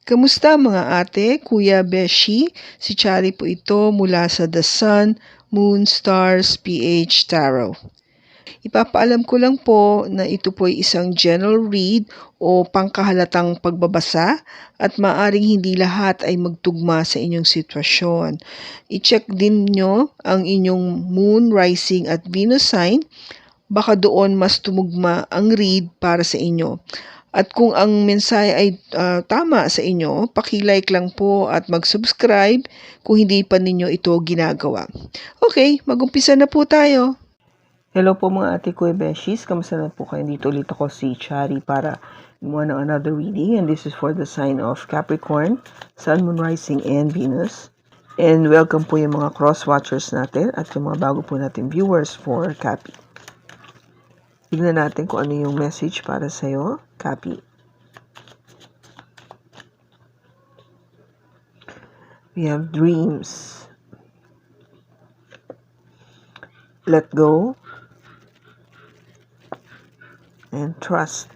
Kamusta mga ate, kuya, beshi? Si Chari po ito mula sa The Sun, Moon, Stars, PH Tarot. Ipapaalam ko lang po na ito po ay isang general read o pangkahalatang pagbabasa at maaring hindi lahat ay magtugma sa inyong sitwasyon. I-check din nyo ang inyong Moon, Rising at Venus sign. Baka doon mas tumugma ang read para sa inyo. At kung ang mensahe ay tama sa inyo, paki-like lang po at mag-subscribe kung hindi pa ninyo ito ginagawa. Okay, mag-umpisa na po tayo. Hello po mga ate ko Beshis, kamusta na po kayo? Dito ulit ako si Chari para gumawa ng another reading, and this is for the sign of Capricorn, Sun, Moon, Rising, and Venus. And welcome po yung mga cross-watchers natin at yung mga bago po natin viewers for Capi. Tignan natin kung ano yung message para sa'yo, Capi. We have dreams. Let go. And trust.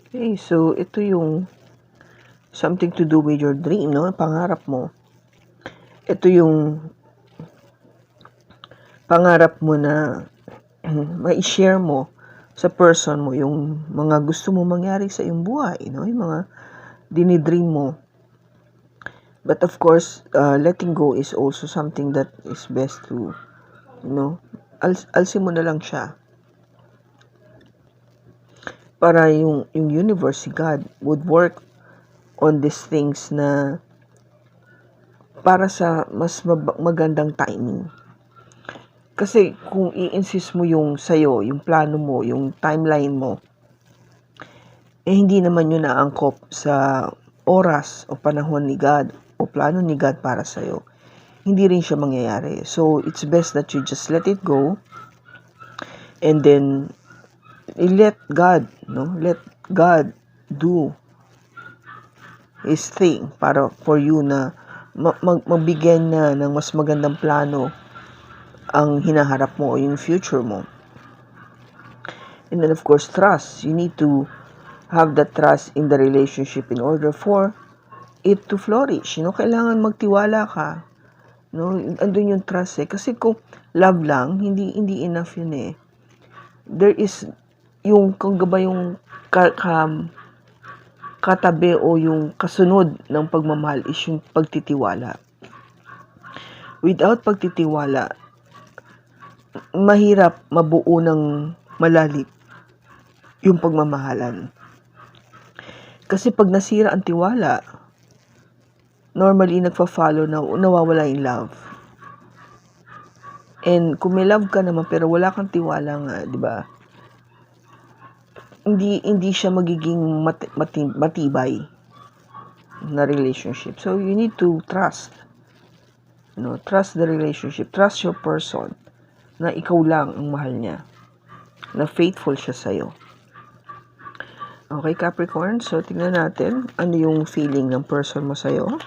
Okay, so ito yung something to do with your dream, no? Pangarap mo. Ito yung pangarap mo na ma-share mo sa person mo, yung mga gusto mo mangyari sa iyong buhay, no? Yung mga dinidream mo. But of course, letting go is also something that is best to, alsin mo na lang siya. Para yung universe, si God, would work on these things na para sa mas magandang timing. Kasi kung i-insist mo yung sayo, yung plano mo, yung timeline mo, hindi naman yun naangkop sa oras o panahon ni God o plano ni God para sa'yo. Hindi rin siya mangyayari. So, it's best that you just let it go and then let God, let God do His thing para for you na magbigyan na ng mas magandang plano ang hinaharap mo o yung future mo. And then of course, trust. You need to have that trust in the relationship in order for it to flourish. Kailangan magtiwala ka. Andun yung trust eh. Kasi kung love lang, hindi enough yun eh. There is yung kung ba yung katabi o yung kasunod ng pagmamahal is yung pagtitiwala. Without pagtitiwala, mahirap mabuo ng malalim yung pagmamahalan. Kasi pag nasira ang tiwala, normally nagfa-follow na nawawala yung love. And kung may love ka naman pero wala kang tiwala nga, di ba? Hindi siya magiging matibay na relationship. So you need to trust. Trust the relationship. Trust your person na ikaw lang ang mahal niya. Na faithful siya sa'yo. Okay, Capricorn. So tingnan natin ano yung feeling ng person mo sa'yo.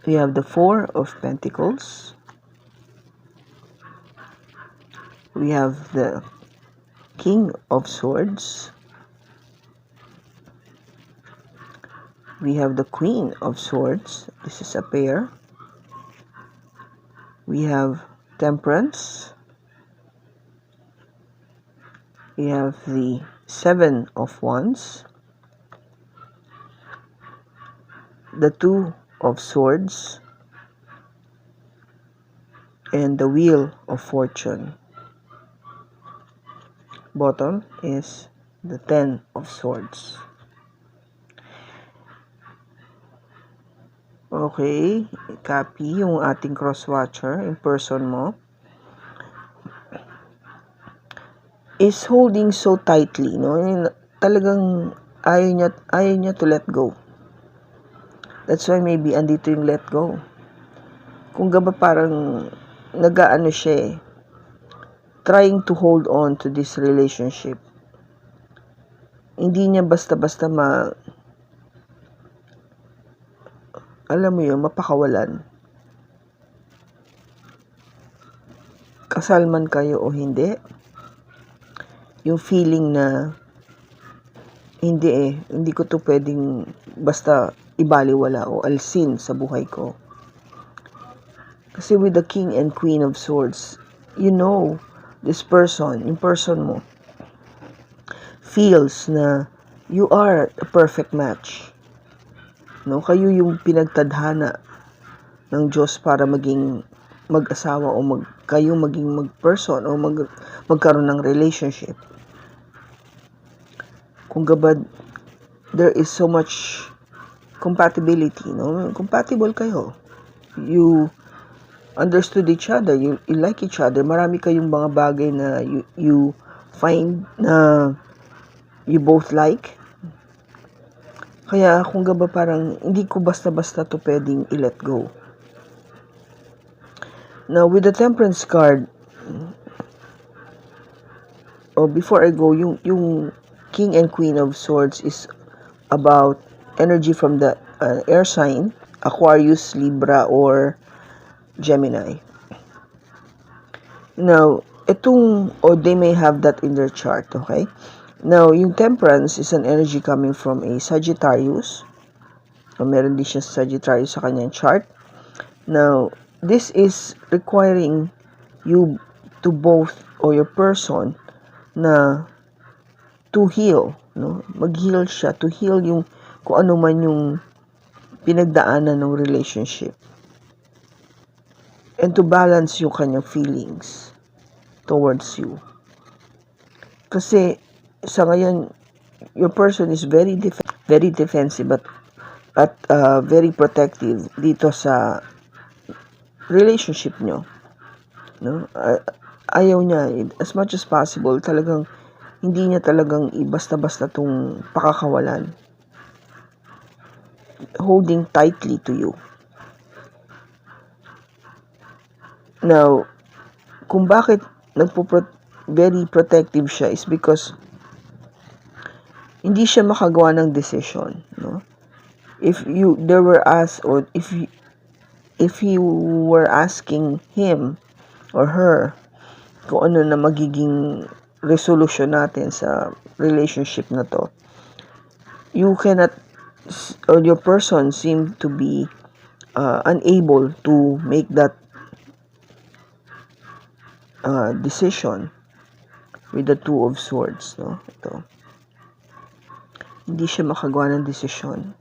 We have the Four of Pentacles. We have the King of Swords. We have the Queen of Swords. This is a pair. We have Temperance. We have the Seven of Wands. The Two of Swords. And the Wheel of Fortune. Bottom is the Ten of Swords. Okay, copy yung ating cross-watcher, yung person mo, is holding so tightly, talagang ayaw niya to let go. That's why maybe andito yung let go. Kung gaba parang nagaano siya trying to hold on to this relationship. Hindi niya basta-basta alam mo yun, mapakawalan. Kasal man kayo o hindi, yung feeling na hindi ko to pwedeng basta ibaliwala o alsin sa buhay ko. Kasi with the King and Queen of Swords, you know, this person, yung person mo, feels na you are a perfect match. No? Kayo yung pinagtadhana ng Diyos para maging mag-asawa o kayo maging mag-person o magkaroon ng relationship. Kung gabad, there is so much compatibility, no? Compatible kayo. You understood each other, you like each other. Marami kayong mga bagay na you find na you both like. Kaya kung gaba parang hindi ko basta-basta to pwedeng i-let go. Now, with the Temperance card, before I go, yung King and Queen of Swords is about energy from the air sign, Aquarius, Libra, or Gemini. Now, they may have that in their chart, okay? Now, yung Temperance is an energy coming from a Sagittarius. Meron din siya Sagittarius sa kanyang chart. Now, this is requiring you to both, or your person, na to heal, no? Mag-heal siya, to heal yung kung ano man yung pinagdaanan ng relationship. And to balance yung kanyang feelings towards you. Kasi sa ngayon, your person is very defensive at very protective dito sa relationship nyo. No? Ayaw niya, as much as possible, talagang hindi niya talagang basta-basta tong pakakawalan. Holding tightly to you. Now, kung bakit very protective siya is because hindi siya makagawa ng decision, no? If you were asking him or her kung ano na magiging resolution natin sa relationship na to, you cannot, or your person seem to be unable to make that decision with the Two of Swords, no? Ito. Hindi siya makagawa ng desisyon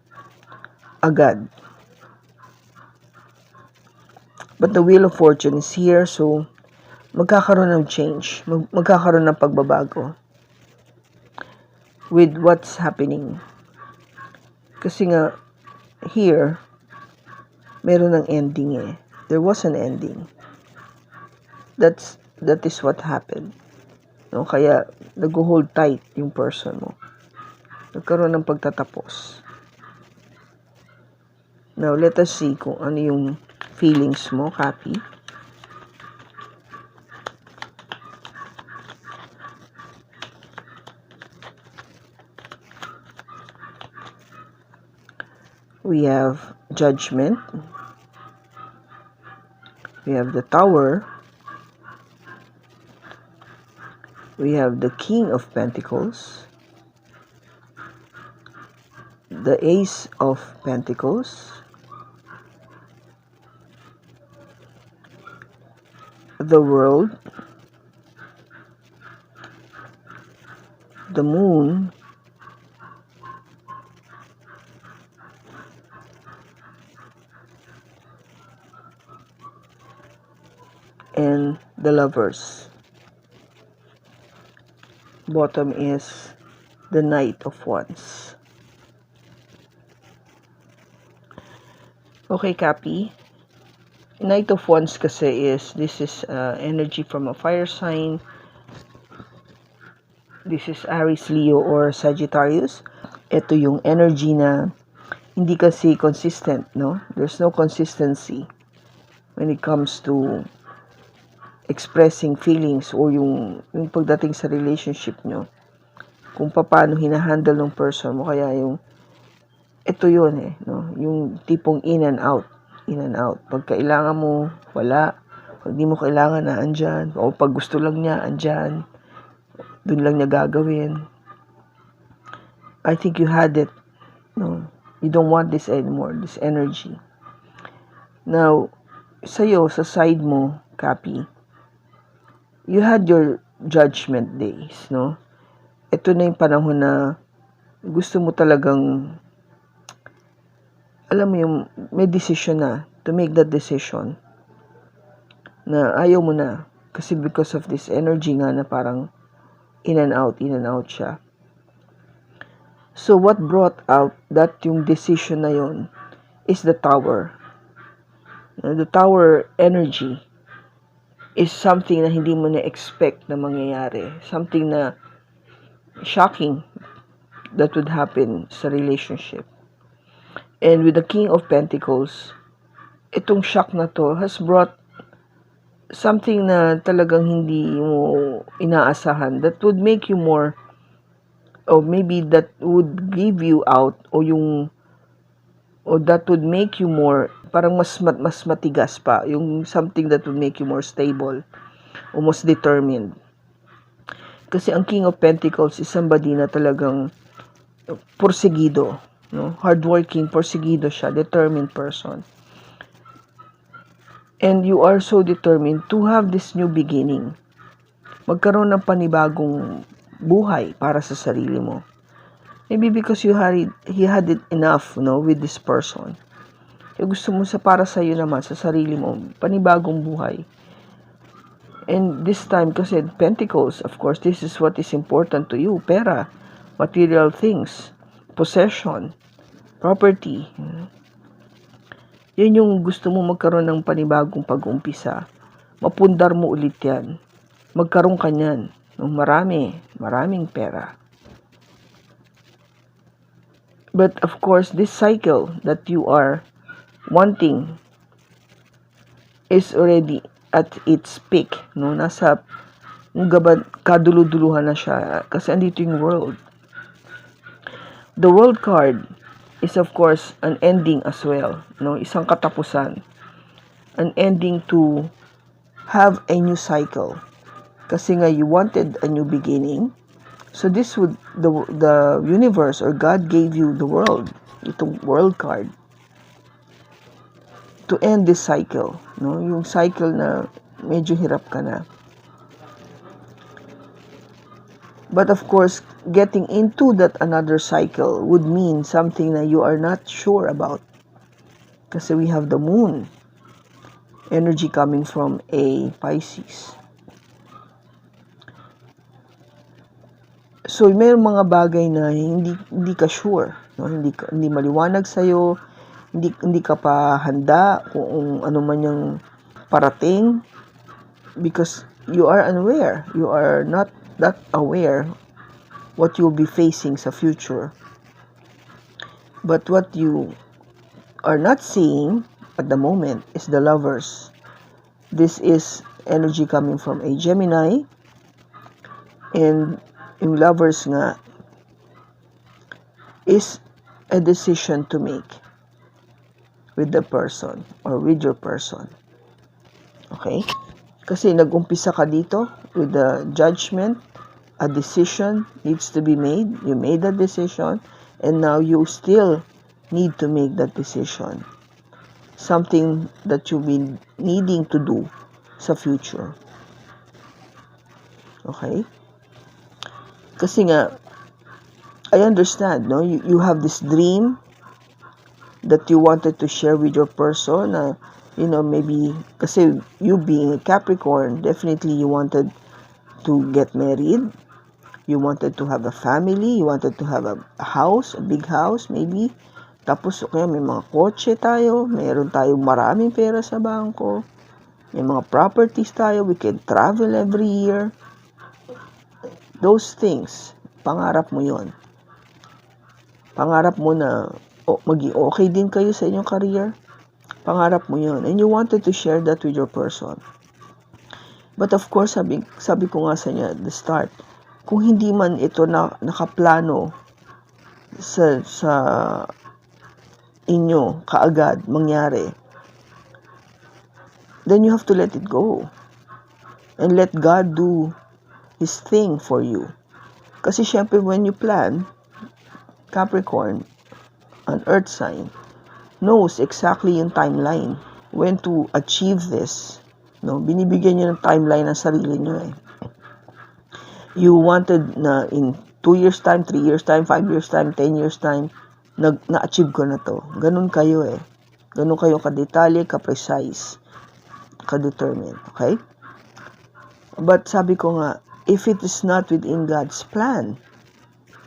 agad. But the Wheel of Fortune is here, so magkakaroon ng change, magkakaroon ng pagbabago with what's happening. Kasi nga, here, meron ng ending eh. There was an ending. That is what happened. No? Kaya, nag-hold tight yung person mo. Nagkaroon ng pagtatapos. Now, let us see kung ano yung feelings mo, Kapi. We have Judgment. We have the Tower. We have the King of Pentacles. The Ace of Pentacles. The World. The Moon. And the Lovers. Bottom is the Knight of Wands. Okay, Kapi. Knight of Wands kasi this is energy from a fire sign. This is Aries, Leo, or Sagittarius. Ito yung energy na hindi kasi consistent, no? There's no consistency when it comes to expressing feelings o yung pagdating sa relationship nyo. Kung paano hinahandle ng person mo. Kaya yung ito yun no? Yung tipong in and out. Pag kailangan mo, wala. Pag di mo kailangan na, andyan. O pag gusto lang niya, andyan. Doon lang niya gagawin. I think you had it. No? You don't want this anymore, this energy. Now, sa'yo, sa side mo, Kapi, you had your judgment days, no? Ito na yung panahon na gusto mo talagang, alam mo yung may decision na, to make that decision, na ayaw mo na. Kasi because of this energy nga na parang in and out siya. So what brought out that yung decision na yon is the tower. The tower energy is something na hindi mo na-expect na mangyayari. Something na shocking that would happen sa relationship. And with the King of Pentacles, itong shock na to has brought something na talagang hindi mo inaasahan that would make you more, or maybe that would give you out, or that would make you more, parang mas matigas pa, yung something that would make you more stable, almost determined. Kasi ang King of Pentacles is somebody na talagang porsigido, no? Hardworking, porsigido siya, determined person. And you are so determined to have this new beginning. Magkaroon ng panibagong buhay para sa sarili mo. Maybe because he had it enough, with this person. Yung gusto mo para sa iyo naman, sa sarili mo, panibagong buhay. And this time, kasi Pentacles, of course, this is what is important to you. Pera, material things, possession, property. Yun yung gusto mo magkaroon ng panibagong pag-umpisa. Mapundar mo ulit yan. Magkaroon ka niyan ng maraming pera. But of course, this cycle that you are wanting is already at its peak, no? Nasa kaduluduluhan na siya kasi andito yung world. The world card is of course an ending as well, no? Isang katapusan. An ending to have a new cycle. Kasi nga you wanted a new beginning. So this would, the universe or God gave you the world, itong world card, to end this cycle, no? Yung cycle na medyo hirap ka na. But of course, getting into that another cycle would mean something that you are not sure about. Kasi we have the moon energy coming from a Pisces. So may mga bagay na hindi ka sure, no? Hindi maliwanag sa iyo, hindi ka pa handa kung ano man yung parating, because you are unaware. You are not that aware what you'll be facing sa future. But what you are not seeing at the moment is the Lovers. This is energy coming from a Gemini, and yung Lovers nga is a decision to make with the person or with your person. Okay? Kasi nag-umpisa ka dito with the judgment. A decision needs to be made. You made that decision, and now you still need to make that decision. Something that you've been needing to do sa future. Okay? Kasi nga, I understand, no? You have this dream that you wanted to share with your person. Maybe, kasi you being a Capricorn, definitely you wanted to get married. You wanted to have a family. You wanted to have a house, a big house, maybe. Tapos, okay, may mga kotse tayo. Meron tayong maraming pera sa bangko. May mga properties tayo. We can travel every year. Those things, pangarap mo yon. Pangarap mo na maging okay din kayo sa inyong career. Pangarap mo yon. And you wanted to share that with your person. But of course, sabi ko nga sa inyo at the start, kung hindi man ito na nakaplano sa inyo kaagad mangyari, then you have to let it go. And let God do His thing for you. Kasi syempre when you plan, Capricorn, an earth sign, knows exactly yung timeline when to achieve this. No, binibigyan nyo ng timeline ng sarili nyo eh. You wanted na in 2 years time, 3 years time, 5 years time, 10 years time, na-achieve ko na to. Ganun kayo eh. Ganun kayo ka-detalye, ka-precise, ka-determined. Okay? But sabi ko nga, if it is not within God's plan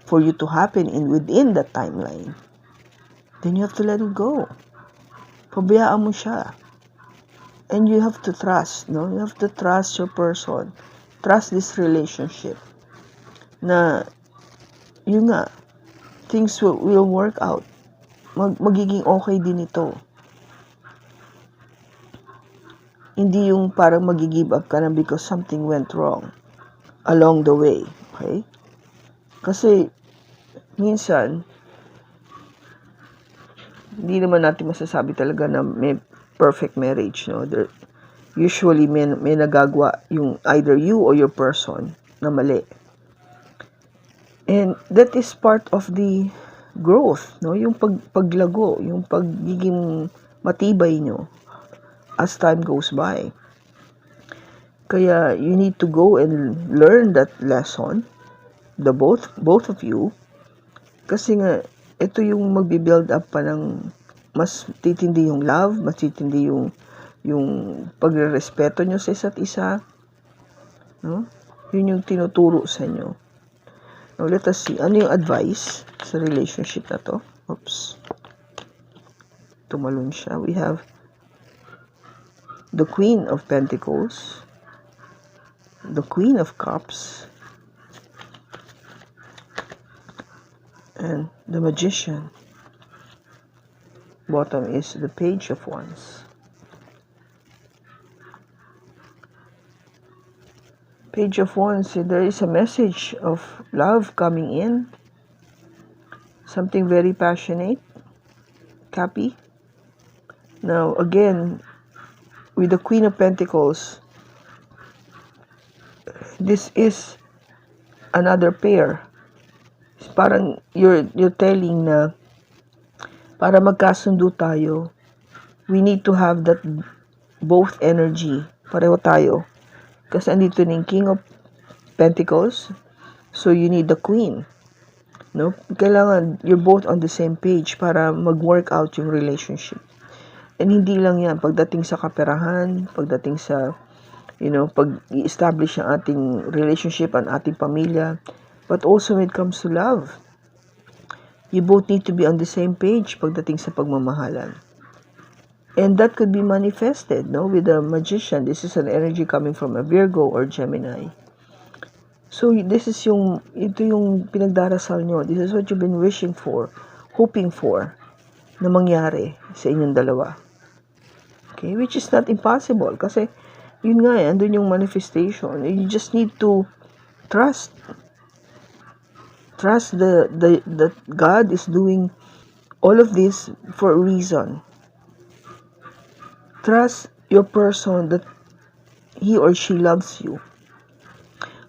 for you to happen within that timeline, then you have to let it go. Pabayaan mo siya. And you have to trust, no? You have to trust your person. Trust this relationship. Na, yun nga, things will work out. Magiging okay din ito. Hindi yung parang mag-give up ka na because something went wrong along the way. Okay? Kasi, minsan, hindi naman natin masasabi talaga na may perfect marriage, no? Usually, may nagagawa yung either you or your person na mali. And that is part of the growth, no? Yung paglago, yung pagiging matibay nyo as time goes by. Kaya you need to go and learn that lesson, the both of you, kasi nga ito yung magbi-build up pa ng mas titindi yung love, mas titindi yung pagrerespeto nyo sa isa't isa, no? Yun yung tinuturo sa inyo. Now, let us see. Ano yung advice sa relationship na to? Oops. Tumalon siya. We have the Queen of Pentacles, the Queen of Cups, and the Magician. Bottom is the Page of Wands. Page of Wands, there is a message of love coming in. Something very passionate. Copy. Now, again, with the Queen of Pentacles, this is another pair. It's parang you're telling na para magkasundo tayo, we need to have that both energy. Pareho tayo. Kasi andito na yung King of Pentacles, so you need the Queen. No? Kailangan you're both on the same page para mag-work out yung relationship. And hindi lang yan, pagdating sa kaperahan, pagdating sa, pag-i-establish ang ating relationship, ang ating pamilya, but also when it comes to love. You both need to be on the same page pagdating sa pagmamahalan. And that could be manifested, no, with the Magician. This is an energy coming from a Virgo or Gemini. So, ito yung pinagdarasal nyo. This is what you've been wishing for, hoping for, na mangyari sa inyong dalawa. Okay? Which is not impossible. Kasi, yun nga andun yung manifestation. You just need to trust. Trust that God is doing all of this for a reason. Trust your person that he or she loves you.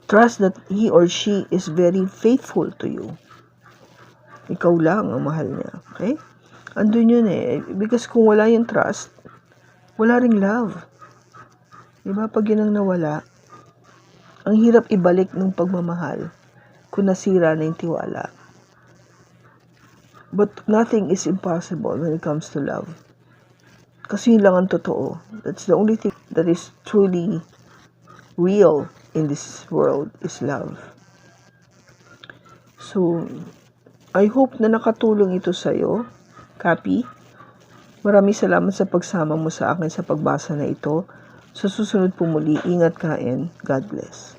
Trust that he or she is very faithful to you. Ikaw lang ang mahal niya. Okay? Andun yun eh. Because kung wala yung trust, wala ring love. Diba? Pag yun ang nawala, ang hirap ibalik ng pagmamahal kung nasira na yung tiwala. But nothing is impossible when it comes to love. Kasi yun lang ang totoo. That's the only thing that is truly real in this world is love. So, I hope na nakatulong ito sa'yo. Copy. Maraming salamat sa pagsama mo sa akin sa pagbasa na ito. Sa susunod po muli, ingat ka and God bless.